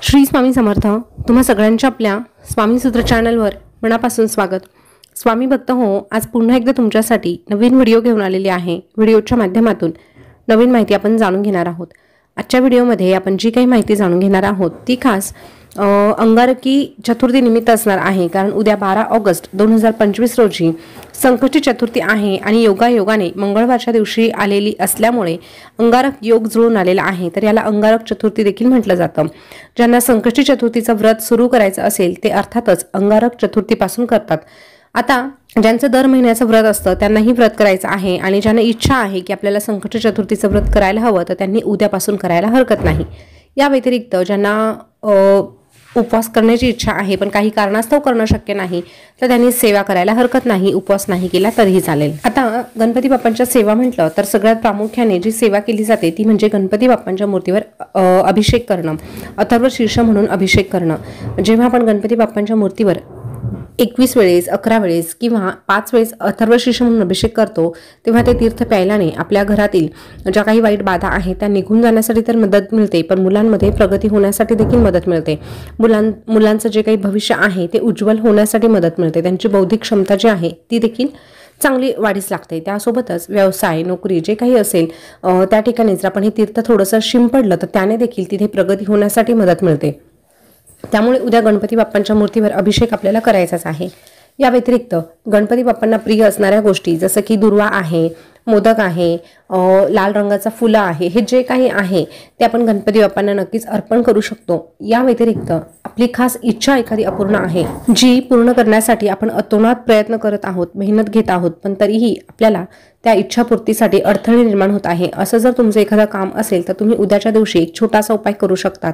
श्री स्वामी समर्थ. तुम्हा सगळ्यांच्या आपल्या स्वामी सूत्र चॅनलवर मनापासून स्वागत. स्वामी भक्त हो, आज पुन्हा एकदा तुमच्यासाठी नवीन व्हिडिओ घेऊन आलेली आहे. व्हिडिओच्या माध्यमातून नवीन माहिती आपण जाणून घेणार आहोत. आजच्या व्हिडिओमध्ये आपण जी काही माहिती जाणून घेणार आहोत ती खास अंगारकी चतुर्थी निमित्त असणार आहे. कारण उद्या 12 ऑगस्ट 2025 रोजी संकष्टी चतुर्थी आहे आणि योगायोगाने मंगळवारच्या दिवशी आलेली असल्यामुळे अंगारक योग जुळून आलेला आहे. तर याला अंगारक चतुर्थी देखील म्हटलं जातं. ज्यांना संकष्टी चतुर्थीचं व्रत सुरू करायचं असेल ते अर्थातच अंगारक चतुर्थीपासून करतात. आता ज्यांचं दर महिन्याचं व्रत असतं त्यांनाही व्रत करायचं आहे आणि ज्यांना इच्छा आहे की आपल्याला संकष्टी चतुर्थीचं व्रत करायला हवं तर त्यांनी उद्यापासून करायला हरकत नाही. या व्यतिरिक्त ज्यांना उपवास करण्याची इच्छा आहे पण काही कारणास्तव करणं शक्य नाही तर त्यांनी सेवा करायला हरकत नाही. उपवास नाही केला तरीही चालेल. आता गणपती बाप्पांच्या सेवा म्हटलं तर सगळ्यात प्रामुख्याने जी सेवा केली जाते ती म्हणजे गणपती बाप्पांच्या मूर्तीवर अभिषेक करणं, अथर्व शीर्ष म्हणून अभिषेक करणं. जेव्हा आपण गणपती बाप्पांच्या मूर्तीवर 21 वेळेस, 11 वेळेस किंवा 5 वेळेस अथर्व शीर्ष म्हणून अभिषेक करतो तेव्हा ते तीर्थ प्यायल्याने आपल्या घरातील ज्या काही वाईट बाधा आहेत त्या निघून जाण्यासाठी तर मदत मिळते, पण मुलांमध्ये प्रगती होण्यासाठी देखील मदत मिळते. मुलांचं जे काही भविष्य आहे ते उज्ज्वल होण्यासाठी मदत मिळते. त्यांची बौद्धिक क्षमता जी आहे ती देखील चांगली वाढीस लागते. त्यासोबतच व्यवसाय, नोकरी जे काही असेल त्या ठिकाणी जर आपण हे तीर्थ थोडंसं शिंपडलं तर त्याने देखील तिथे प्रगती होण्यासाठी मदत मिळते. त्यामुळे उद्या गणपती बाप्पांच्या मूर्तीवर अभिषेक आपल्याला करायचाच आहे. या व्यतिरिक्त गणपती बाप्पांना प्रिय असणाऱ्या गोष्टी जसं की दुर्वा आहे, मोदक आहे, लाल रंगाचा फुलं आहे, हे जे काही आहे ते आपण गणपती बाप्पांना नक्कीच अर्पण करू शकतो. या व्यतिरिक्त आपली खास इच्छा एखादी अपूर्ण आहे जी पूर्ण करण्यासाठी आपण अतोनात प्रयत्न करत आहोत, मेहनत घेत आहोत, पण तरीही आपल्याला त्या इच्छापूर्तीसाठी अडथळे निर्माण होत आहे, असं जर तुमचं एखादं काम असेल तर तुम्ही उद्याच्या दिवशी एक छोटासा उपाय करू शकतात.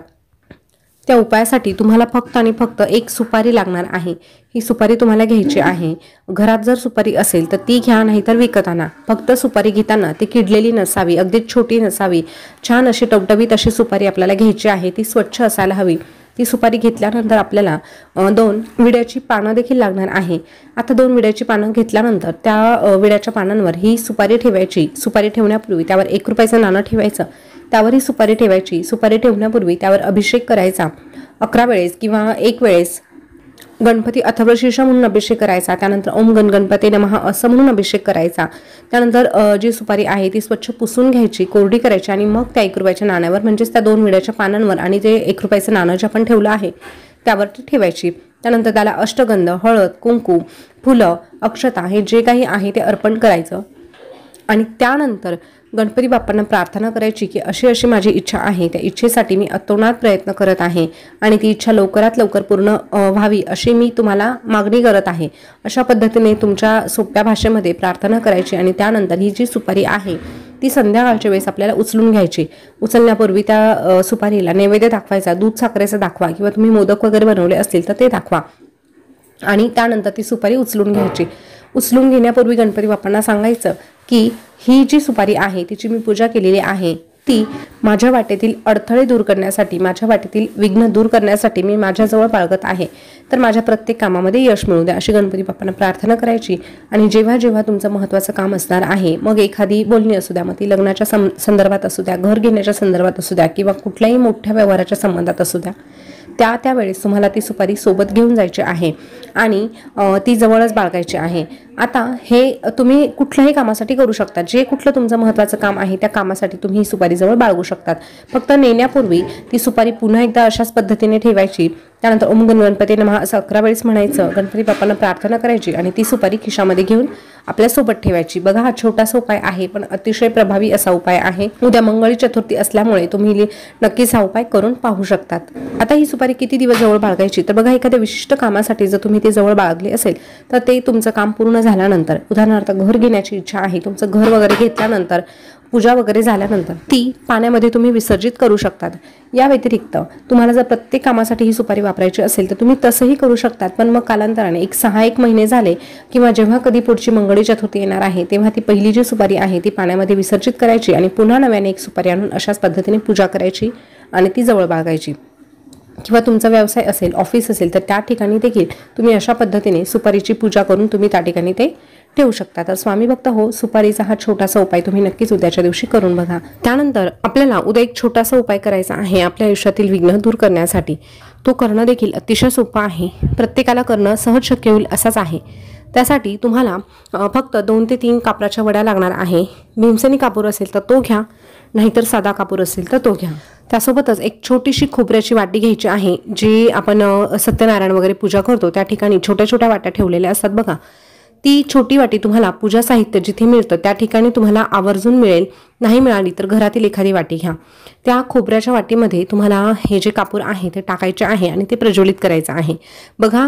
त्या उपायासाठी तुम्हाला फक्त आणि फक्त एक सुपारी लागणार आहे. ही सुपारी तुम्हाला घ्यायची आहे. घरात जर सुपारी असेल तर ती घ्या, नाही तर विकत आणा. फक्त सुपारी घेताना ती किडलेली नसावी, अगदी छोटी नसावी, छान अशी टवटवीत अशी सुपारी आपल्याला घ्यायची आहे. ती स्वच्छ असायला हवी. ती सुपारी घेतल्यानंतर आपल्याला 2 विड्याची पानं देखील लागणार आहे. आता 2 विड्याची पानं घेतल्यानंतर त्या विड्याच्या पानांवर ही सुपारी ठेवायची. सुपारी ठेवण्यापूर्वी त्यावर 1 रुपयाचं नाणं ठेवायचं, त्यावर ही सुपारी ठेवायची. सुपारी ठेवण्यापूर्वी त्यावर अभिषेक करायचा. 11 वेळेस किंवा 1 वेळेस गणपती अथर्व शीर्ष म्हणून अभिषेक करायचा. त्यानंतर ओम गण गणपती नमः असं म्हणून अभिषेक करायचा. त्यानंतर जी सुपारी आहे ती स्वच्छ पुसून घ्यायची, कोरडी करायची आणि मग त्या 1 रुपयाच्या नाण्यावर म्हणजेच त्या 2 विड्याच्या पानांवर आणि ते 1 रुपयाचं नाणं जे आपण ठेवलं आहे त्यावर ती ठेवायची. त्यानंतर त्याला अष्टगंध, हळद, कुंकू, फुलं, अक्षता हे जे काही आहे ते अर्पण करायचं आणि त्यानंतर गणपती बाप्पांना प्रार्थना करायची की अशी अशी माझी इच्छा आहे, त्या इच्छेसाठी मी अतोनात प्रयत्न करत आहे आणि ती इच्छा लवकरात लवकर पूर्ण व्हावी अशी मी तुम्हाला मागणी करत आहे. अशा पद्धतीने तुमच्या सोप्या भाषेमध्ये प्रार्थना करायची आणि त्यानंतर ही जी सुपारी आहे ती संध्याकाळच्या वेळेस आपल्याला उचलून घ्यायची. उचलण्यापूर्वी त्या सुपारीला नैवेद्य दाखवायचा. दूध साखरेचा दाखवा किंवा तुम्ही मोदक वगैरे बनवले असतील तर ते दाखवा आणि त्यानंतर ती सुपारी उचलून घ्यायची. उचलून घेण्यापूर्वी गणपती बाप्पांना सांगायचं की ही जी सुपारी आहे तिची मी पूजा केलेली आहे, ती माझ्या वाटेतील अडथळे दूर करण्यासाठी, माझ्या वाटेतील विघ्न दूर करण्यासाठी मी माझ्याजवळ बाळगत आहे. तर माझ्या प्रत्येक कामामध्ये यश मिळू द्या अशी गणपती बाप्पांना प्रार्थना करायची. आणि जेव्हा जेव्हा तुमचं महत्त्वाचं काम असणार आहे, मग एखादी बोलणी असू द्या, मग ती लग्नाच्या संदर्भात असू द्या, घर घेण्याच्या संदर्भात असू द्या किंवा कुठल्याही मोठ्या व्यवहाराच्या संबंधात असू द्या, त्यावेळेस तुम्हाला ती सुपारी सोबत घेऊन जायची आहे आणि ती जवळच बाळगायची आहे. आता हे तुम्ही कुठल्याही कामासाठी करू शकता. जे कुठलं तुमचं महत्त्वाचं काम आहे त्या कामासाठी तुम्ही ही सुपारी जवळ बाळगू शकतात. फक्त नेण्यापूर्वी ती सुपारी पुन्हा एकदा अशाच पद्धतीने ठेवायची. त्यानंतर ओम गण गणपती नमः असं 11 वेळेस म्हणायचं, गणपती बाप्पांना प्रार्थना करायची आणि ती सुपारी खिशामध्ये घेऊन आपल्यासोबत ठेवायची. बघा, हा छोटासा उपाय आहे पण अतिशय प्रभावी असा उपाय आहे. उद्या मंगळी चतुर्थी असल्यामुळे तुम्ही नक्कीच हा उपाय करून पाहू शकतात. आता ही सुपारी किती दिवस जवळ बाळगायची तर बघा, एखाद्या विशिष्ट कामासाठी जर तुम्ही ते जवळ बाळगली असेल तर ते तुमचं काम पूर्ण झाल्यानंतर, उदाहरणार्थ घर घेण्याची इच्छा आहे, तुमचं घर वगैरे घेतल्यानंतर, पूजा वगैरे झाल्यानंतर ती पाण्यामध्ये तुम्ही विसर्जित करू शकतात. या व्यतिरिक्त तुम्हाला जर प्रत्येक कामासाठी ही सुपारी वापरायची असेल तर तुम्ही तसंही करू शकतात. पण मग कालांतराने 6-1 महिने झाले किंवा जेव्हा कधी पुढची मंगळी चतुर्थी येणार आहे तेव्हा ती पहिली जी सुपारी आहे ती पाण्यामध्ये विसर्जित करायची आणि पुन्हा नव्याने एक सुपारी आणून अशाच पद्धतीने पूजा करायची आणि ती जवळ बाळगायची. किंवा तुमचा व्यवसाय असेल, ऑफिस असेल तर त्या ठिकाणी देखील तुम्ही अशा पद्धतीने सुपारीची पूजा करून तुम्ही त्या ठिकाणी ते ठेवू शकता। तर स्वामी भक्त हो, सुपारीचा हा छोटासा उपाय तुम्ही नक्कीच उद्याच्या दिवशी करून बघा। त्यानंतर आपल्याला उद्या एक छोटासा उपाय करायचा आहे आपल्या आयुष्यातील विघ्न दूर करण्यासाठी। तो करणं देखील अतिशय सोपा आहे, प्रत्येकाला करणं सहज शक्य होईल असाच आहे। त्यासाठी तुम्हाला फक्त 2 ते 3 कापराच्या वड्या लागणार आहे। भीमसेनी कापूर असेल तर तो घ्या, नाहीतर साधा कापूर असेल तर तो घ्या। त्यासोबतच एक छोटीशी खोबऱ्याची वाटी घ्यायची आहे, जी आपण सत्यनारायण वगैरे पूजा करतो त्या ठिकाणी छोट्या छोट्या वाट्या ठेवलेल्या असतात बघा। ती छोटी वाटी तुम्हाला पूजा साहित्य जिथे मिळतं त्या ठिकाणी तुम्हाला आवर्जून मिळेल, नाही मिळाली तर घरातील एखादी वाटी घ्या। त्या खोबऱ्याच्या वाटीमध्ये तुम्हाला हे जे कापूर आहे ते टाकायचे आहे आणि ते प्रज्वलित करायचं आहे बघा।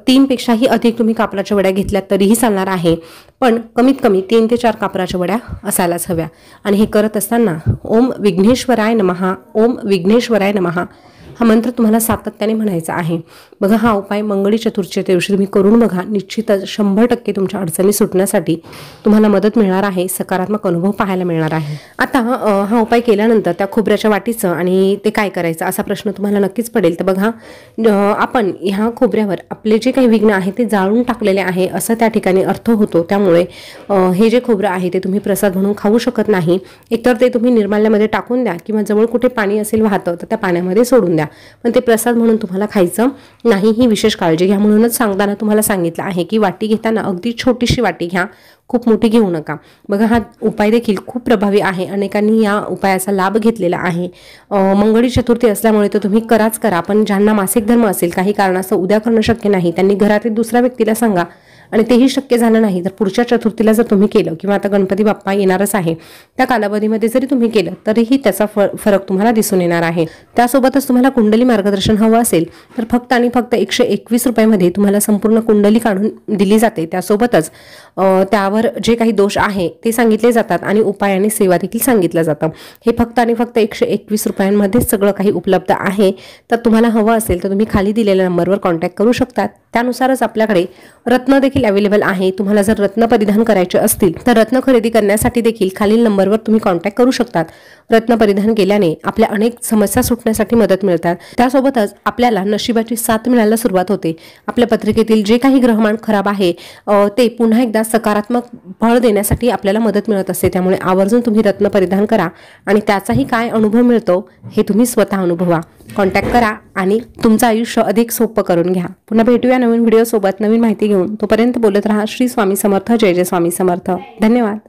3 पेक्षाही अधिक तुम्ही कापराच्या वड्या घेतल्या तरीही चालणार आहे, पण कमीत कमी 3 ते 4 कापराच्या वड्या असायलाच हव्या। आणि हे करत असताना ओम विघ्नेश्वराय नमः, ओम विघ्नेश्वराय नमः हा मंत्र तुम्हाला सातत्याने म्हणायचा आहे बघा। हा उपाय मंगळी चतुर्थीच्या दिवशी तुम्ही करून बघा, निश्चितच 100% तुमच्या अडचणी सुटण्यासाठी तुम्हाला मदत मिळणार आहे, सकारात्मक अनुभव पाहायला मिळणार आहे। आता हा उपाय केल्यानंतर त्या खोबऱ्याच्या वाटीचं आणि ते काय करायचं असा प्रश्न तुम्हाला नक्कीच पडेल। तर बघा, आपण ह्या खोबऱ्यावर आपले जे काही विघ्न आहे ते जाळून टाकलेले आहे असं त्या ठिकाणी अर्थ होतो। त्यामुळे हे जे खोबरं आहे ते तुम्ही प्रसाद म्हणून खाऊ शकत नाही, एकतर ते तुम्ही निर्माल्यामध्ये टाकून द्या किंवा जवळ कुठे पाणी असेल वाहतं तर त्या पाण्यामध्ये सोडून द्या, पण ते प्रसाद म्हणून तुम्हाला खायचं नाही, ही विशेष काळजी घ्या। म्हणूनच सांगताना तुम्हाला सांगितलं आहे की वाटी घेताना अगदी छोटीशी वाटी घ्या, खूप मोठी घेऊ नका बघा। हा उपाय देखील खूप प्रभावी आहे, अनेकांनी या उपायाचा लाभ घेतलेला आहे। मंगळी चतुर्थी असल्यामुळे तर तुम्ही कराच करा, पण ज्यांना मासिक धर्म असेल, काही कारणास्तव उद्या करणं शक्य नाही, त्यांनी घरातील दुसऱ्या व्यक्तीला सांगा आणि तेही शक्य झालं नाही तर पुढच्या चतुर्थीला जर तुम्ही केलं किंवा आता गणपती बाप्पा येणारच आहे त्या कालावधीमध्ये जरी तुम्ही केलं तरीही त्याचा फरक तुम्हाला दिसून येणार आहे। त्यासोबतच तुम्हाला कुंडली मार्गदर्शन हवं असेल तर फक्त आणि फक्त 121 रुपयामध्ये तुम्हाला संपूर्ण कुंडली काढून दिली जाते। त्यासोबतच त्यावर जे काही दोष आहे ते सांगितले जातात आणि उपाय आणि सेवा देखील सांगितलं जातं। हे फक्त आणि फक्त 121 रुपयांमध्येच सगळं काही उपलब्ध आहे। तर तुम्हाला हवं असेल तर तुम्ही खाली दिलेल्या नंबरवर कॉन्टॅक्ट करू शकता। त्यानुसारच आपल्याकडे रत्न देखील अवेलेबल आहे। तुम्हाला जर रत्न परिधान करायचे असतील तर रत्न खरेदी करण्यासाठी देखील खालील नंबरवर तुम्ही कॉन्टॅक्ट करू शकतात। रत्न परिधान केल्याने आपल्या अनेक समस्या सुटण्यासाठी मदत मिळतात। त्यासोबतच आपल्याला नशिबाची साथ मिळायला सुरुवात होते। आपल्या पत्रिकेतील जे काही ग्रहमान खराब आहे ते पुन्हा एकदा सकारात्मक फळ देण्यासाठी आपल्याला मदत मिळत असते। त्यामुळे आवर्जून तुम्ही रत्न परिधान करा आणि त्याचाही काय अनुभव मिळतो हे तुम्ही स्वतः अनुभवा। कॉन्टॅक्ट करा आणि तुमचं आयुष्य अधिक सोपं करून घ्या। पुन्हा भेटूया नवीन व्हिडिओ सोबत नवीन माहिती घेऊन। तोपर्यंत बोलत रहा श्री स्वामी समर्थ, जय जय स्वामी समर्थ। धन्यवाद।